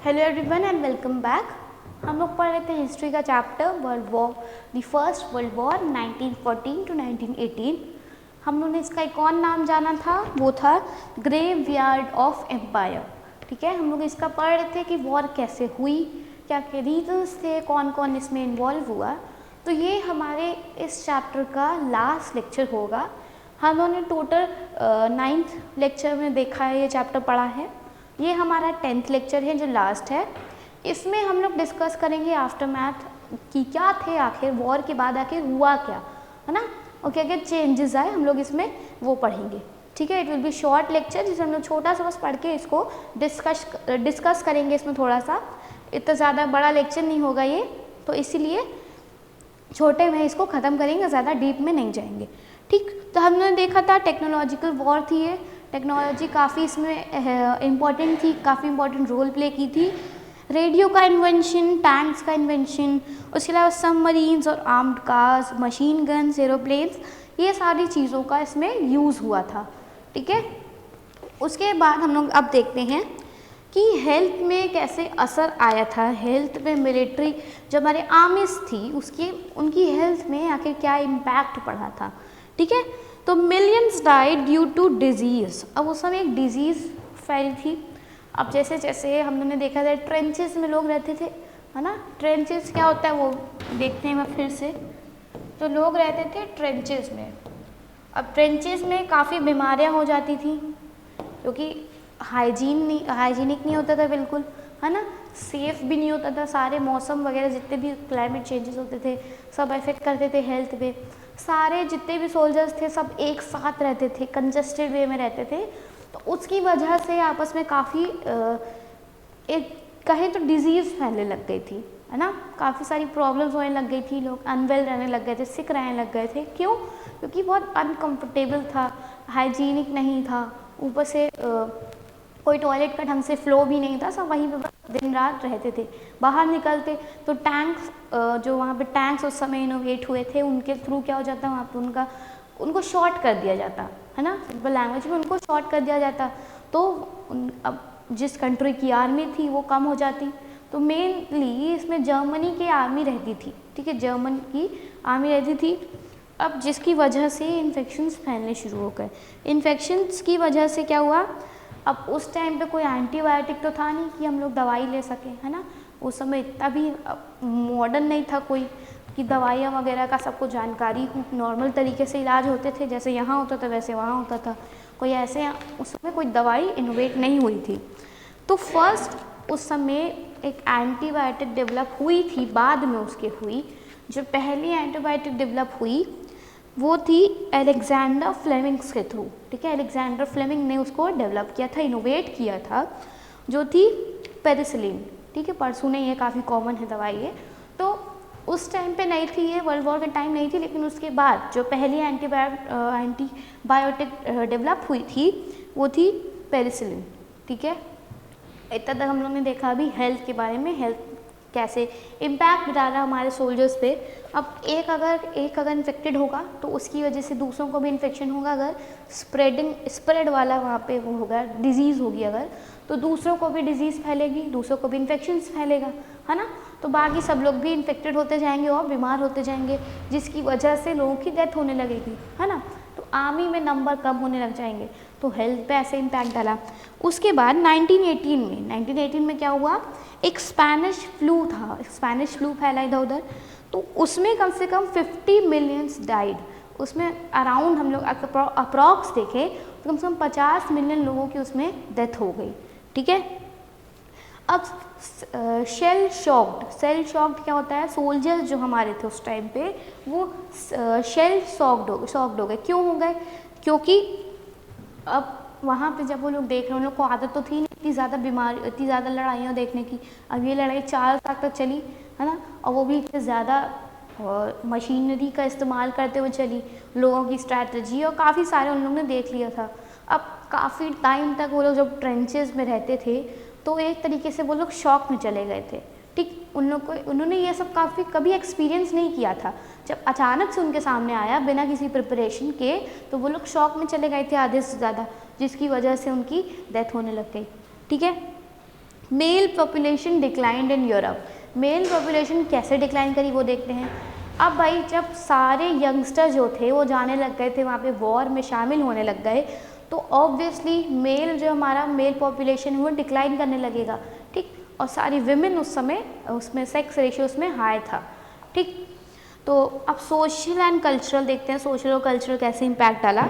Hello everyone and welcome back. हम लोग पढ़ रहे थे हिस्ट्री का chapter world war, the first world war 1914 to 1918। हम लोगों ने इसका एक और नाम जाना था, वो था ग्रेवयार्ड ऑफ एम्पायर। ठीक है, हम लोग इसका पढ़ रहे थे कि वॉर कैसे हुई, क्या क्या रीजंस थे, कौन कौन इसमें इन्वॉल्व हुआ। तो ये हमारे इस चैप्टर का लास्ट लेक्चर होगा। हम लोगों ने टोटल 9th लेक्चर में देखा है, ये चैप्टर पढ़ा है। ये हमारा 10th लेक्चर है जो लास्ट है। इसमें हम लोग डिस्कस करेंगे आफ्टर मैथ कि क्या थे आखिर, वॉर के बाद आखिर हुआ क्या, है ना, और क्या क्या चेंजेस आए, हम लोग इसमें वो पढ़ेंगे। ठीक है, it will be short lecture जिसे हम लोग छोटा सा बस पढ़ के इसको डिस्कस करेंगे इसमें थोड़ा सा। इतना ज़्यादा बड़ा लेक्चर नहीं होगा ये, तो इसीलिए छोटे में इसको ख़त्म करेंगे, ज़्यादा डीप में नहीं जाएंगे। ठीक, तो हमने देखा था टेक्नोलॉजिकल वॉर थी ये। टेक्नोलॉजी काफ़ी इसमें इम्पॉर्टेंट थी, काफ़ी इम्पॉर्टेंट रोल प्ले की थी। रेडियो का इन्वेंशन, टैंक्स का इन्वेंशन, उसके अलावा सबमरीन्स और armed cars, machine guns, aeroplanes, ये सारी चीज़ों का इसमें यूज़ हुआ था। ठीक है, उसके बाद हम लोग अब देखते हैं कि हेल्थ में कैसे असर आया था। हेल्थ में मिलिट्री जो हमारे आर्मीज थी उसकी उनकी हेल्थ में आखिर क्या इम्पैक्ट पड़ा था। ठीक है, तो millions died due to disease. अब उस समय एक डिजीज़ फैली थी। अब जैसे जैसे हम लोगों ने देखा था ट्रेंचेस में लोग रहते थे, है ना। ट्रेंचेस क्या होता है वो देखते हैं मैं फिर से। तो लोग रहते थे ट्रेंचेस में। अब ट्रेंचेस में काफ़ी बीमारियां हो जाती थी क्योंकि हाइजीनिक नहीं होता था बिल्कुल, है ना, सेफ़ भी नहीं होता था। सारे मौसम वगैरह जितने भी क्लाइमेट चेंजेस होते थे सब इफेक्ट करते थे हेल्थ पे। सारे जितने भी सोल्जर्स थे सब एक साथ रहते थे, कंजस्टेड वे में रहते थे, तो उसकी वजह से आपस में काफ़ी एक कहें तो डिजीज़ फैलने लग गई थी, है ना। काफ़ी सारी प्रॉब्लम्स होने लग गई थी, लोग अनवेल रहने लग गए थे, सिक रहने लग गए थे। क्यों? क्योंकि बहुत अनकम्फर्टेबल था, हाइजीनिक नहीं था, ऊपर से कोई टॉयलेट का ढंग से फ्लो भी नहीं था, सब वहीं पे बस दिन रात रहते थे। बाहर निकलते तो टैंक्स, जो वहाँ पे टैंक्स उस समय इनोवेट हुए थे, उनके थ्रू क्या हो जाता वहाँ पे उनको शॉर्ट कर दिया जाता, है ना, सिंपल लैंग्वेज में उनको शॉर्ट कर दिया जाता। तो अब जिस कंट्री की आर्मी थी वो कम हो जाती। तो मेनली इसमें जर्मनी की आर्मी रहती थी। ठीक है, जर्मन की आर्मी रहती थी। अब जिसकी वजह से इन्फेक्शंस फैलने शुरू हो गए। इन्फेक्शंस की वजह से क्या हुआ, अब उस टाइम पे कोई एंटीबायोटिक तो था नहीं कि हम लोग दवाई ले सकें, है ना। उस समय इतना भी मॉडर्न नहीं था कोई कि दवाइयाँ वगैरह का सबको जानकारी हो। नॉर्मल तरीके से इलाज होते थे, जैसे यहाँ होता था वैसे वहाँ होता था। कोई ऐसे उस समय कोई दवाई इनोवेट नहीं हुई थी। तो फर्स्ट उस समय एक एंटीबायोटिक डेवलप हुई थी, बाद में उसके हुई। जो पहली एंटीबायोटिक डेवलप हुई वो थी अलेक्जेंडर फ्लेमिंग्स के थ्रू। ठीक है, अलेक्जेंडर फ्लेमिंग ने उसको डेवलप किया था, इनोवेट किया था, जो थी पेनिसिलिन। ठीक है, पर सुने ये काफ़ी कॉमन है दवाई ये। तो उस टाइम पे नहीं थी, ये वर्ल्ड वॉर के टाइम नहीं थी, लेकिन उसके बाद जो पहली एंटीबायोटिक डेवलप हुई थी वो थी पेनिसिलिन। ठीक है, इतना तक हम लोग ने देखा अभी हेल्थ के बारे में, हेल्थ कैसे इम्पैक्ट डाला हमारे सोल्जर्स पे। अब एक अगर इन्फेक्टेड होगा तो उसकी वजह से दूसरों को भी इन्फेक्शन होगा। अगर स्प्रेड वाला वहाँ पे वो होगा, डिजीज़ होगी अगर, तो दूसरों को भी डिजीज़ फैलेगी, दूसरों को भी इन्फेक्शंस फैलेगा, है ना। तो बाकी सब लोग भी इन्फेक्टेड होते जाएंगे और बीमार होते जाएंगे, जिसकी वजह से लोगों की डेथ होने लगेगी, है ना। तो आर्मी में नंबर कम होने लग जाएंगे, तो हेल्थ पे ऐसे इम्पैक्ट डाला। उसके बाद 1918 में क्या हुआ, एक स्पेनिश फ्लू था, स्पेनिश फ्लू फैला इधर उधर। तो उसमें कम से कम 50 मिलियंस डाइड। उसमें अराउंड हम लोग अप्रॉक्स देखें तो कम से कम 50 मिलियन लोगों की उसमें डेथ हो गई। ठीक है, अब शेल शॉक्ड क्या होता है, सोल्जर्स जो हमारे थे उस टाइम पे वो शेल शॉक्ड हो गए। क्यों हो गए? क्योंकि अब वहाँ पे जब वो लोग देख रहे हैं, उन लोग को आदत तो थी नहीं इतनी ज़्यादा बीमारी, इतनी ज़्यादा लड़ाइयाँ देखने की। अब ये लड़ाई 4 साल तक चली, है ना, और वो भी इतने ज़्यादा मशीनरी का इस्तेमाल करते हुए चली, लोगों की स्ट्रैटेजी और काफ़ी सारे उन लोगों ने देख लिया था। अब काफ़ी टाइम तक वो लोग जब ट्रेंचेस में रहते थे तो एक तरीके से वो लोग शॉक में चले गए थे। ठीक, उन्होंने ये सब कभी एक्सपीरियंस नहीं किया था। जब अचानक से उनके सामने आया बिना किसी प्रिपरेशन के, तो वो लोग शॉक में चले गए थे आधे से ज़्यादा, जिसकी वजह से उनकी डेथ होने लग गई। ठीक है, mail population declined in Europe. Mail population कैसे डिक्लाइन करी वो देखते हैं। अब भाई जब सारे यंगस्टर जो थे वो जाने लग गए थे वहाँ पे, वॉर में शामिल होने लग गए, तो ऑब्वियसली मेल जो हमारा मेल पॉपुलेशन है वो डिक्लाइन करने लगेगा, ठीक। और सारी विमेन उस समय उसमें सेक्स रेशियो उसमें हाई था, ठीक। तो अब सोशल एंड कल्चरल देखते हैं, सोशल और कल्चरल कैसे इम्पैक्ट डाला।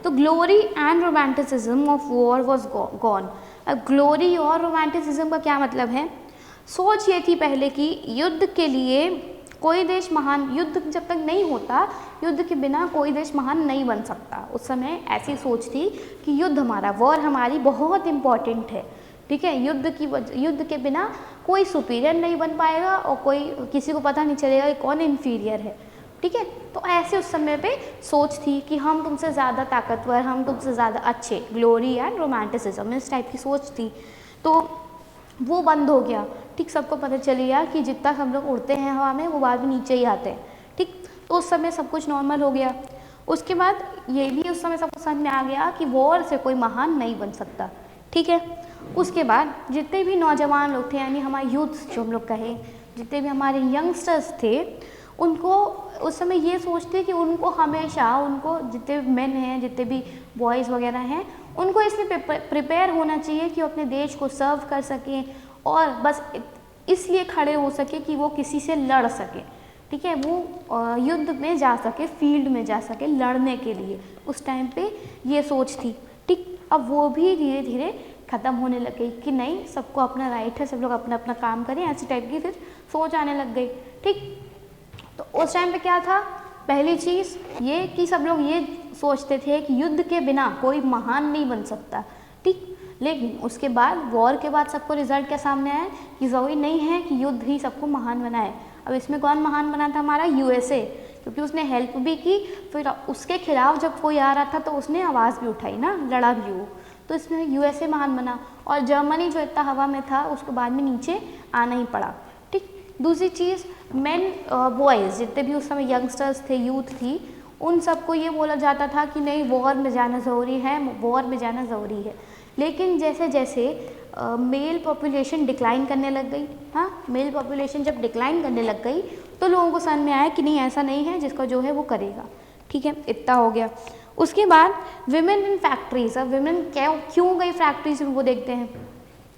तो glory and romanticism of war was gone. अब ग्लोरी और रोमांटिसिज्म का क्या मतलब है? सोच ये थी पहले कि युद्ध के लिए कोई देश महान, युद्ध जब तक नहीं होता, युद्ध के बिना कोई देश महान नहीं बन सकता। उस समय ऐसी सोच थी कि युद्ध हमारा, वॉर हमारी बहुत इम्पॉर्टेंट है, ठीक है। युद्ध के बिना कोई सुपीरियर नहीं बन पाएगा और कोई किसी को पता नहीं चलेगा कि कौन इन्फीरियर है, ठीक है। तो ऐसे उस समय पे सोच थी कि हम तुमसे ज़्यादा ताकतवर, हम तुमसे ज़्यादा अच्छे, ग्लोरी एंड रोमांटिसिज्म, इस टाइप की सोच थी। तो वो बंद हो गया, ठीक। सबको पता चल गया कि जितना हम लोग उड़ते हैं हवा में वो बाद में नीचे ही आते हैं, ठीक। तो उस समय सब कुछ नॉर्मल हो गया। उसके बाद ये भी उस समय सबको समझ में आ गया कि वॉर से कोई महान नहीं बन सकता, ठीक है। उसके बाद जितने भी नौजवान लोग थे, यानी हमारे यूथ जो हम लोग कहें, जितने भी हमारे यंगस्टर्स थे, उनको उस समय ये सोचते कि उनको हमेशा, उनको जितने भी मेन हैं, जितने भी बॉयज़ वगैरह हैं, उनको इसलिए प्रिपेयर होना चाहिए कि वो अपने देश को सर्व कर सकें और बस इसलिए खड़े हो सके कि वो किसी से लड़ सके, ठीक है। वो युद्ध में जा सके, फील्ड में जा सके लड़ने के लिए, उस टाइम पे ये सोच थी, ठीक। अब वो भी धीरे धीरे ख़त्म होने लग गई कि नहीं, सबको अपना राइट है, सब लोग अपना अपना काम करें, ऐसी टाइप की फिर सोच आने लग गई, ठीक। तो उस टाइम पे क्या था, पहली चीज़ ये कि सब लोग ये सोचते थे कि युद्ध के बिना कोई महान नहीं बन सकता, ठीक। लेकिन उसके बाद, वॉर के बाद सबको रिजल्ट क्या सामने आया कि ज़रूरी नहीं है कि युद्ध ही सबको महान बनाए। अब इसमें कौन महान बना था? हमारा यूएसए, क्योंकि उसने हेल्प भी की, फिर उसके खिलाफ जब कोई आ रहा था तो उसने आवाज़ भी उठाई ना, लड़ा भी वो, तो इसमें यूएसए महान बना। और जर्मनी जो इतना हवा में था उसको बाद में नीचे आना ही पड़ा, ठीक। दूसरी चीज़, मेन बॉयज़ जितने भी उस समय यंगस्टर्स थे, यूथ थी, उन सबको ये बोला जाता था कि नहीं, वॉर में जाना ज़रूरी है, वॉर में जाना ज़रूरी है। लेकिन जैसे जैसे मेल पॉपुलेशन डिक्लाइन करने लग गई, हाँ, मेल पॉपुलेशन जब डिक्लाइन करने लग गई तो लोगों को समझ में आया कि नहीं, ऐसा नहीं है, जिसका जो है वो करेगा, ठीक है। इतना हो गया। उसके बाद विमेन इन फैक्ट्रीज। अब विमेन क्यों गई फैक्ट्रीज में वो देखते हैं।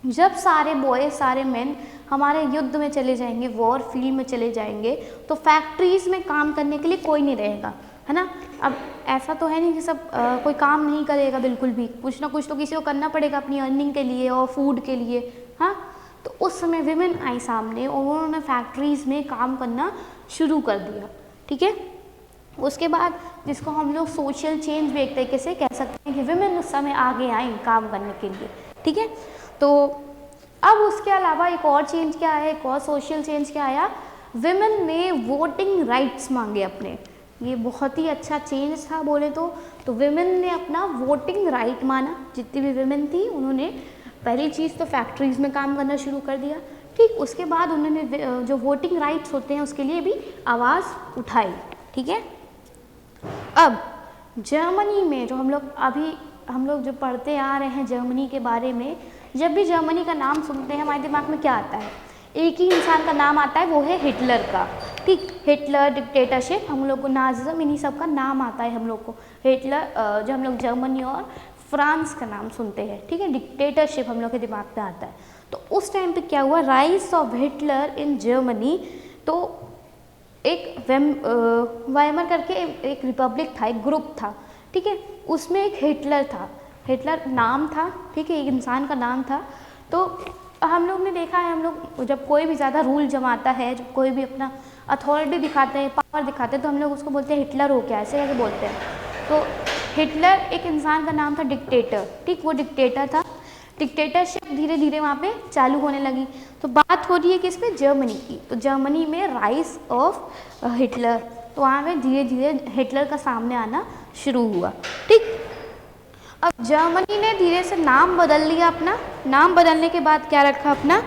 जब सारे बॉयज, सारे मेन हमारे युद्ध में चले जाएंगे, वॉर फील्ड में चले जाएंगे, तो फैक्ट्रीज में काम करने के लिए कोई नहीं रहेगा, है ना। अब ऐसा तो है नहीं कि सब कोई काम नहीं करेगा, बिल्कुल भी, कुछ ना कुछ तो किसी को करना पड़ेगा अपनी अर्निंग के लिए और फूड के लिए, हाँ। तो उस समय विमेन आई सामने और उन्होंने फैक्ट्रीज में काम करना शुरू कर दिया, ठीक है। उसके बाद जिसको हम लोग सोशल चेंज भी एक तरीके से कह सकते हैं कि विमेन उस समय आगे आई काम करने के लिए, ठीक है। तो अब उसके अलावा एक और चेंज क्या है, एक और सोशल चेंज क्या आया, विमेन ने वोटिंग राइट्स मांगे अपने। ये बहुत ही अच्छा चेंज था बोले तो विमेन ने अपना वोटिंग राइट माना। जितनी भी विमेन थी उन्होंने पहली चीज़ तो फैक्ट्रीज में काम करना शुरू कर दिया, ठीक। उसके बाद उन्होंने जो वोटिंग राइट्स होते हैं उसके लिए भी आवाज़ उठाई, ठीक है। अब जर्मनी में जो हम लोग जो पढ़ते आ रहे हैं जर्मनी के बारे में, जब भी जर्मनी का नाम सुनते हैं हमारे दिमाग में क्या आता है? एक ही इंसान का नाम आता है, वो है हिटलर का, ठीक। हिटलर, डिक्टेटरशिप, हम लोग को नाजिज्म, इन्हीं सब का नाम आता है हम लोग को। हिटलर, जो हम लोग जर्मनी और फ्रांस का नाम सुनते हैं, ठीक है, डिक्टेटरशिप हम लोग के दिमाग में आता है। तो उस टाइम पे क्या हुआ, rise of Hitler in Germany. तो एक वाइमर करके एक रिपब्लिक था, एक ग्रुप था, ठीक है, उसमें एक हिटलर था, हिटलर नाम था, ठीक है, एक इंसान का नाम था। तो हम लोग ने देखा है, हम लोग जब कोई भी ज़्यादा रूल जमाता है, जब कोई भी अपना अथॉरिटी दिखाते हैं, पावर दिखाते हैं, तो हम लोग उसको बोलते हैं हिटलर हो क्या, ऐसे करके बोलते हैं। तो हिटलर एक इंसान का नाम था, डिक्टेटर, ठीक, वो डिक्टेटर था। डिक्टेटरशिप धीरे धीरे वहाँ पे चालू होने लगी। तो बात हो रही है किस पे, जर्मनी की। तो जर्मनी में राइज ऑफ हिटलर, तो वहाँ पे धीरे धीरे हिटलर का सामने आना शुरू हुआ, ठीक। अब जर्मनी ने धीरे से नाम बदल लिया अपना। नाम बदलने के बाद क्या रखा अपना,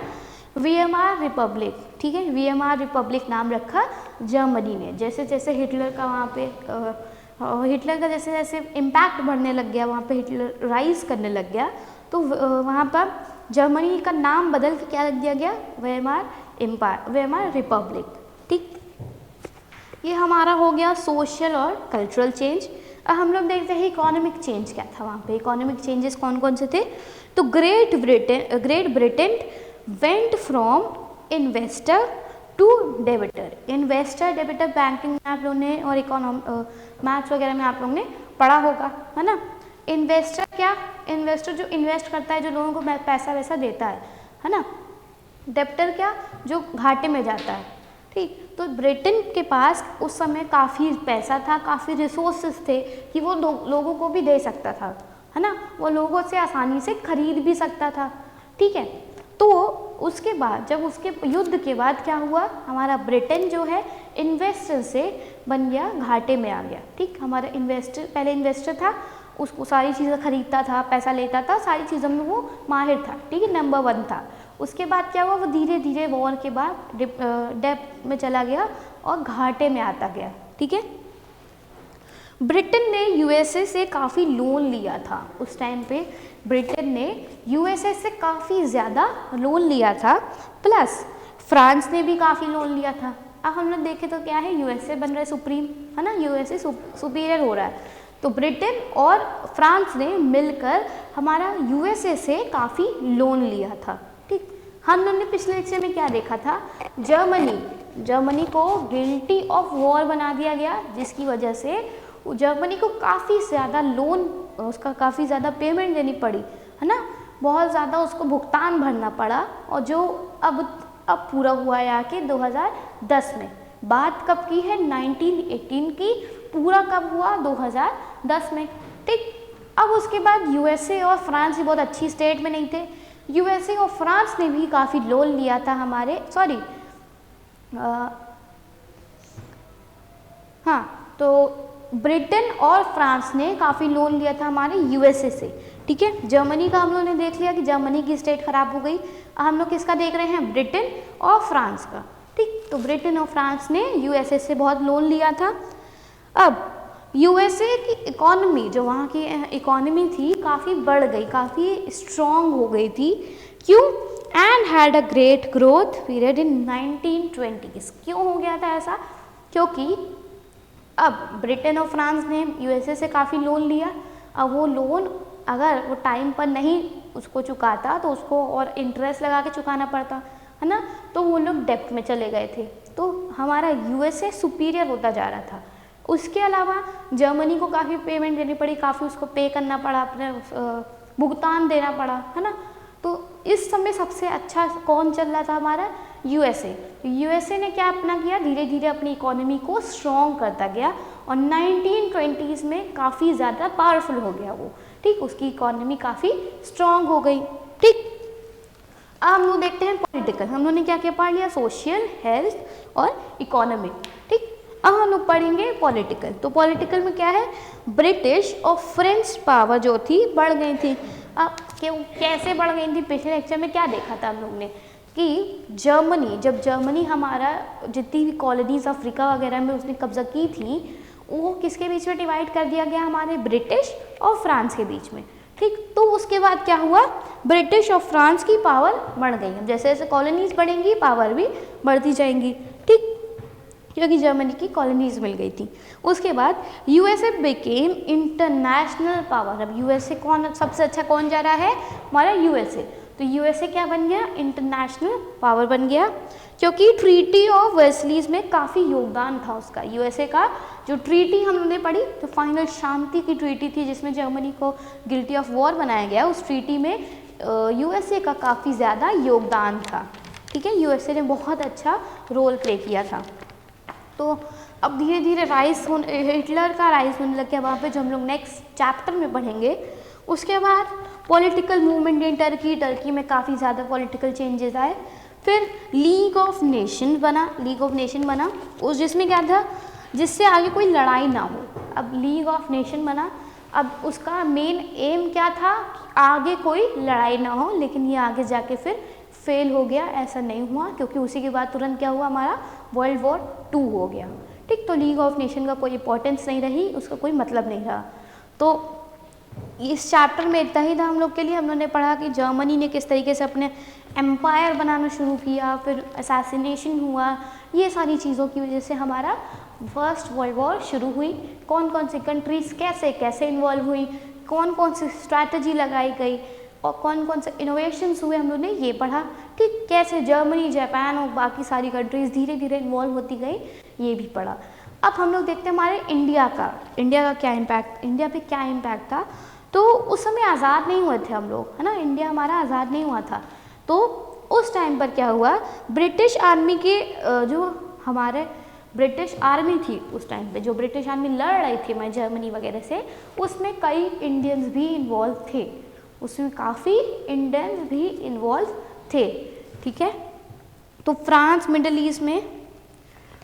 वीएमआर रिपब्लिक, ठीक है, वीएमआर रिपब्लिक नाम रखा जर्मनी ने। जैसे जैसे हिटलर का वहाँ पे हिटलर का जैसे जैसे इम्पैक्ट बढ़ने लग गया, वहाँ पे हिटलर राइज करने लग गया, तो वहाँ पर जर्मनी का नाम बदल के क्या रख दिया गया, वेमार एम्पायर, वेमार रिपब्लिक। ठीक, ये हमारा हो गया सोशल और कल्चरल चेंज। अब हम लोग देखते हैं इकोनॉमिक चेंज क्या था वहाँ पे। इकोनॉमिक चेंजेस कौन कौन से थे, तो Great Britain went from investor to debitor. Investor debitor banking में आप लोगों ने और मैथ्स वगैरह में आप लोगों ने पढ़ा होगा, है ना। इन्वेस्टर क्या, इन्वेस्टर जो इन्वेस्ट करता है, जो लोगों को पैसा वैसा देता है ना। डेबिटर क्या, जो घाटे में जाता है। ठीक, तो ब्रिटेन के पास उस समय काफ़ी पैसा था, काफ़ी रिसोर्सेज थे कि वो लोगों को भी दे सकता था, है ना। वो लोगों से आसानी से खरीद भी सकता था। ठीक है, तो उसके बाद जब उसके युद्ध के बाद क्या हुआ, हमारा ब्रिटेन जो है इन्वेस्टर से बन गया घाटे में आ गया। ठीक, हमारा इन्वेस्टर पहले इन्वेस्टर था, उसको सारी चीज़ें खरीदता था, पैसा लेता था, सारी चीज़ों में वो माहिर था। ठीक है, नंबर 1 था। उसके बाद क्या हुआ, वो धीरे धीरे वॉर के बाद डेब्ट में चला गया और घाटे में आता गया। ठीक है, ब्रिटेन ने यूएसए से काफ़ी लोन लिया था उस टाइम पे। ब्रिटेन ने यूएसए से काफ़ी ज़्यादा लोन लिया था, प्लस फ्रांस ने भी काफ़ी लोन लिया था। अब हम लोग देखें तो क्या है, यूएसए बन रहा है सुप्रीम, है ना, यूएसए सुपीरियर हो रहा है। तो ब्रिटेन और फ्रांस ने मिलकर हमारा यूएसए से काफ़ी लोन लिया था। ठीक, हम लोगों ने पिछले लेक्चर में क्या देखा था, जर्मनी को गिल्टी ऑफ वॉर बना दिया गया, जिसकी वजह से जर्मनी को काफ़ी ज़्यादा लोन, उसका काफ़ी ज़्यादा पेमेंट देनी पड़ी, है ना, बहुत ज़्यादा उसको भुगतान भरना पड़ा। और जो अब पूरा हुआ है आके 2010 में। बात कब की है, 1918 की, पूरा कब हुआ, 2010 में। ठीक, अब उसके बाद यूएसए और फ्रांस भी बहुत अच्छी स्टेट में नहीं थे। यूएसए और फ्रांस ने भी काफ़ी लोन लिया था हमारे, तो ब्रिटेन और फ्रांस ने काफ़ी लोन लिया था हमारे यूएसए से। ठीक है, जर्मनी का हम लोगों ने देख लिया कि जर्मनी की स्टेट खराब हो गई। हम लोग किसका देख रहे हैं, ब्रिटेन और फ्रांस का। ठीक, तो ब्रिटेन और फ्रांस ने यूएसए से बहुत लोन लिया था। अब यूएसए की इकोनॉमी, जो वहाँ की इकोनॉमी थी, काफ़ी बढ़ गई, काफ़ी स्ट्रॉन्ग हो गई थी। क्यों, and had a great growth period in 1920s। क्यों हो गया था ऐसा, क्योंकि अब ब्रिटेन और फ्रांस ने यूएसए से काफ़ी लोन लिया। अब वो लोन अगर वो टाइम पर नहीं उसको चुकाता तो उसको और इंटरेस्ट लगा के चुकाना पड़ता, है ना, तो वो लोग डेब्ट में चले गए थे। तो हमारा यूएसए सुपीरियर होता जा रहा था। उसके अलावा जर्मनी को काफ़ी पेमेंट देनी पड़ी, काफ़ी उसको पे करना पड़ा, अपने भुगतान देना पड़ा, है ना। तो इस समय सबसे अच्छा कौन चल रहा था, हमारा यूएसए। यूएसए ने क्या अपना किया, धीरे धीरे अपनी इकोनॉमी को स्ट्रॉन्ग करता गया और 1920s में काफ़ी ज़्यादा पावरफुल हो गया वो। ठीक, उसकी इकोनॉमी काफ़ी स्ट्रॉन्ग हो गई। ठीक, अब हम लोग देखते हैं पॉलिटिकल। हम लोगों ने क्या क्या पढ़ लिया, सोशल, हेल्थ और इकोनॉमिक। ठीक, अब हम लोग पढ़ेंगे पॉलिटिकल। तो पॉलिटिकल में क्या है, ब्रिटिश और फ्रेंच पावर जो थी बढ़ गई थी। अब क्यों, कैसे बढ़ गई थी, पिछले लेक्चर में क्या देखा था हम लोग ने कि जब जर्मनी हमारा जितनी भी कॉलोनीज अफ्रीका वगैरह में उसने कब्जा की थी, वो किसके बीच में डिवाइड कर दिया गया, हमारे ब्रिटिश और फ्रांस के बीच में। ठीक, तो उसके बाद क्या हुआ, ब्रिटिश और फ्रांस की पावर बढ़ गई। जैसे जैसे कॉलोनीज बढ़ेंगी, पावर भी बढ़ती जाएंगी। ठीक, क्योंकि जर्मनी की कॉलोनीज मिल गई थी। उसके बाद यूएसए बिकेम इंटरनेशनल पावर। अब यूएसए कौन सबसे अच्छा कौन जा रहा है, हमारा यूएसए। तो यूएसए क्या बन गया, इंटरनेशनल पावर बन गया, क्योंकि ट्रीटी ऑफ वर्साइल्स में काफ़ी योगदान था उसका। यूएसए का जो ट्रीटी हम लोगों ने पढ़ी, तो फाइनल शांति की ट्रीटी थी जिसमें जर्मनी को गिल्टी ऑफ वॉर बनाया गया, उस ट्रीटी में यूएसए का काफ़ी ज़्यादा योगदान था। ठीक है, यूएसए ने बहुत अच्छा रोल प्ले किया था। तो अब धीरे धीरे हिटलर का राइज होने लग गया वहाँ पे, जो हम लोग नेक्स्ट चैप्टर में पढ़ेंगे। उसके बाद पॉलिटिकल मूवमेंट इन टर्की में काफ़ी ज़्यादा पॉलिटिकल चेंजेस आए। फिर लीग ऑफ नेशन बना, उस जिसमें क्या था, जिससे आगे कोई लड़ाई ना हो। अब लीग ऑफ नेशन बना, अब उसका मेन एम क्या था, आगे कोई लड़ाई ना हो, लेकिन ये आगे जाके फिर फेल हो गया, ऐसा नहीं हुआ, क्योंकि उसी के बाद तुरंत क्या हुआ, हमारा वर्ल्ड वॉर 2 हो गया। ठीक। तो लीग ऑफ नेशन का कोई इंपॉर्टेंस नहीं रही, उसका कोई मतलब नहीं रहा। तो इस चैप्टर में इतना ही था हम लोग के लिए। हम लोगों ने पढ़ा कि जर्मनी ने किस तरीके से अपने एम्पायर बनाना शुरू किया, फिर असैसिनेशन हुआ, ये सारी चीज़ों की वजह से हमारा फर्स्ट वर्ल्ड वॉर शुरू हुई। कौन कौन सी कंट्रीज़ कैसे कैसे इन्वॉल्व हुई, कौन कौन सी स्ट्रैटेजी लगाई गई और कौन कौन से इनोवेशंस हुए, हम लोग ने ये पढ़ा। ठीक, कैसे जर्मनी, जापान और बाकी सारी कंट्रीज़ धीरे धीरे इन्वॉल्व होती गई, ये भी पढ़ा। अब हम लोग देखते हैं हमारे इंडिया का क्या इम्पैक्ट, इंडिया पे क्या इम्पैक्ट था। तो उस समय आज़ाद नहीं हुए थे हम लोग, है ना, इंडिया हमारा आज़ाद नहीं हुआ था। तो उस टाइम पर क्या हुआ, ब्रिटिश आर्मी के जो हमारे ब्रिटिश आर्मी थी उस टाइम पे, जो ब्रिटिश आर्मी लड़ रही थी हमारी जर्मनी वगैरह से, उसमें कई इंडियंस भी इन्वॉल्व थे, उसमें काफ़ी इंडियंस भी इन्वॉल्व थे। ठीक है। तो फ्रांस, मिडल ईस्ट में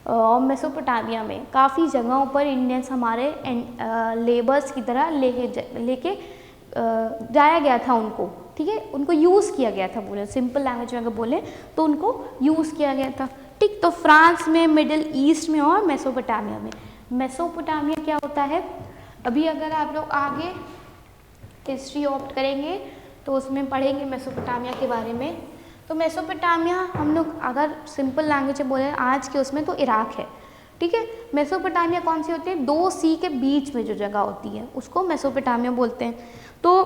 और मेसोपोटामिया में काफ़ी जगहों पर इंडियंस हमारे लेबर्स की तरह लेके जाया गया था उनको। ठीक है, उनको यूज़ किया गया था, बोले सिंपल लैंग्वेज में अगर बोले तो उनको यूज़ किया गया था। ठीक। तो फ्रांस में, मिडिल ईस्ट में और मेसोपोटामिया में। मेसोपोटामिया क्या होता है, अभी अगर आप लोग आगे हिस्ट्री ऑप्ट करेंगे तो उसमें पढ़ेंगे मेसोपोटामिया के बारे में। तो मेसोपोटामिया हम लोग अगर सिंपल लैंग्वेज में बोले आज के उसमें, तो इराक है। ठीक है। मेसोपोटामिया कौन सी होती है, 2 सी के बीच में जो जगह होती है उसको मेसोपोटामिया बोलते हैं। तो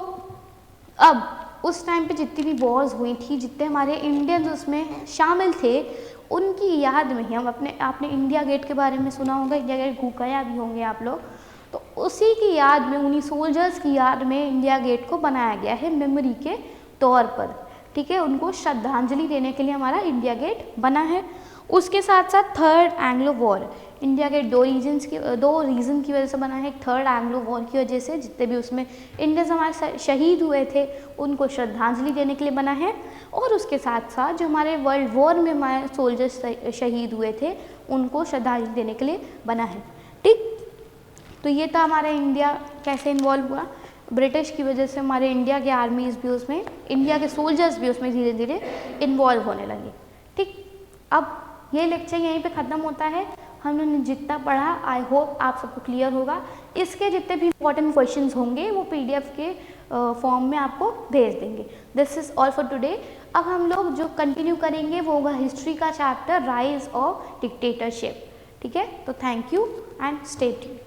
अब उस टाइम पे जितनी भी वॉर्स हुई थी, जितने हमारे इंडियंस उसमें शामिल थे, उनकी याद में ही हम आपने इंडिया गेट के बारे में सुना होगा, इंडिया गेट गया भी होंगे आप लोग, तो उसी की याद में, उन्हीं सोल्जर्स की याद में इंडिया गेट को बनाया गया है मेमोरी के तौर पर। ठीक है, उनको श्रद्धांजलि देने के लिए हमारा इंडिया गेट बना है। उसके साथ साथ third Anglo war, India get 2 reason की वजह से बना है। थर्ड एंग्लो वॉर की वजह से जितने भी उसमें इंडियंस हमारे शहीद हुए थे उनको श्रद्धांजलि देने के लिए बना है। और उसके साथ साथ जो हमारे वर्ल्ड वॉर में हमारे सोल्जर्स शहीद हुए थे उनको श्रद्धांजलि देने के लिए बना है। ठीक। तो ये था हमारा इंडिया कैसे इन्वॉल्व हुआ। ब्रिटिश की वजह से हमारे इंडिया के आर्मीज़ भी उसमें, इंडिया के सोल्जर्स भी उसमें धीरे धीरे इन्वॉल्व होने लगे। ठीक। अब ये लेक्चर यहीं पे ख़त्म होता है। हमने जितना पढ़ा आई होप आप सबको क्लियर होगा। इसके जितने भी इंपॉर्टेंट क्वेश्चंस होंगे वो PDF के फॉर्म में आपको भेज देंगे। This is all for today. अब हम लोग जो कंटिन्यू करेंगे वो होगा हिस्ट्री का चैप्टर, राइज ऑफ डिक्टेटरशिप। ठीक है। तो thank you and stay tuned.